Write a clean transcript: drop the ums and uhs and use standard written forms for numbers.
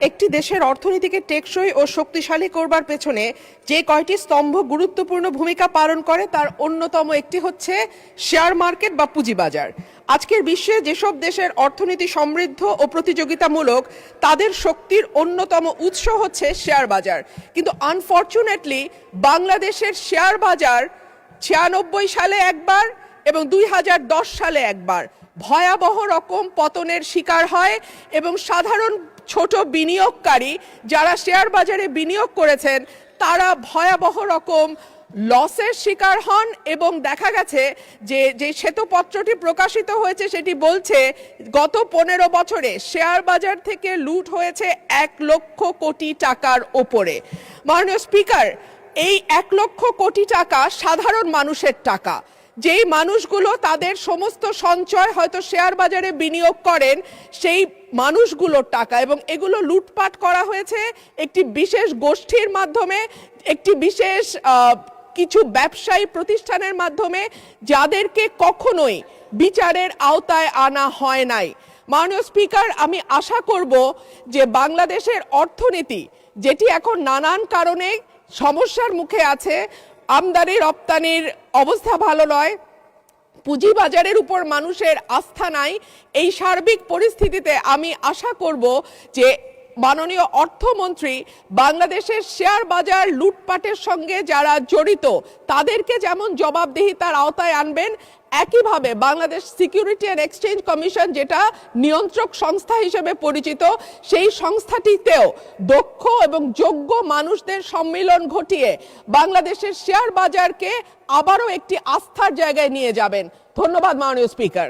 একটি দেশের অর্থনীতিকে টেকসই ও শক্তিশালী করবার পেছনে যে কয়টি স্তম্ভ গুরুত্বপূর্ণ ভূমিকা পালন করে তার অন্যতম একটি হচ্ছে শেয়ার মার্কেট বা পুঁজিবাজার। আজকের বিশ্বে যেসব দেশের অর্থনীতি সমৃদ্ধ ও প্রতিযোগিতামূলক তাদের শক্তির অন্যতম উৎস হচ্ছে শেয়ার বাজার, কিন্তু আনফরচুনেটলি বাংলাদেশের শেয়ার বাজার 96 সালে একবার এবং 2010 সালে একবার ভয়াবহ রকম পতনের শিকার হয় এবং সাধারণ ছোট বিনিয়োগকারী যারা শেয়ার বাজারে বিনিয়োগ করেছেন তারা ভয়াবহ রকম লসের শিকার হন। এবং দেখা গেছে যে শ্বেতপত্রটি প্রকাশিত হয়েছে সেটি বলছে গত 15 বছরে শেয়ার বাজার থেকে লুট হয়েছে 1 লক্ষ কোটি টাকার ওপরে। মাননীয় স্পিকার, এই 1 লক্ষ কোটি টাকা সাধারণ মানুষের টাকা, যেই মানুষগুলো তাদের সমস্ত সঞ্চয় হয়তো শেয়ার বাজারে বিনিয়োগ করেন সেই মানুষগুলোর টাকা, এবং এগুলো লুটপাট করা হয়েছে একটি বিশেষ গোষ্ঠীর মাধ্যমে, একটি বিশেষ কিছু ব্যবসায়ী প্রতিষ্ঠানের মাধ্যমে, যাদেরকে কখনোই বিচারের আওতায় আনা হয় নাই। মাননীয় স্পিকার, আমি আশা করব যে বাংলাদেশের অর্থনীতি যেটি এখন নানান কারণে সমস্যার মুখে আছে, আমদানি রপ্তানির অবস্থা ভালো নয়, পুঁজিবাজারের উপর মানুষের আস্থা নাই, এই সার্বিক পরিস্থিতিতে আমি আশা করব যে মাননীয় অর্থমন্ত্রী বাংলাদেশের শেয়ার বাজার লুটপাটের সঙ্গে যারা জড়িত তাদেরকে যেমন জবাবদিহিতার আওতায় আনবেন, একইভাবে Bangladesh security and exchange commission যেটা নিয়ন্ত্রক সংস্থা হিসেবে পরিচিত সেই সংস্থাটিতেও দক্ষ এবং যোগ্য মানুষদের সম্মিলন ঘটিয়ে বাংলাদেশের শেয়ার বাজারকে আবারও একটি আস্থার জায়গায় নিয়ে যাবেন। ধন্যবাদ মাননীয় স্পিকার।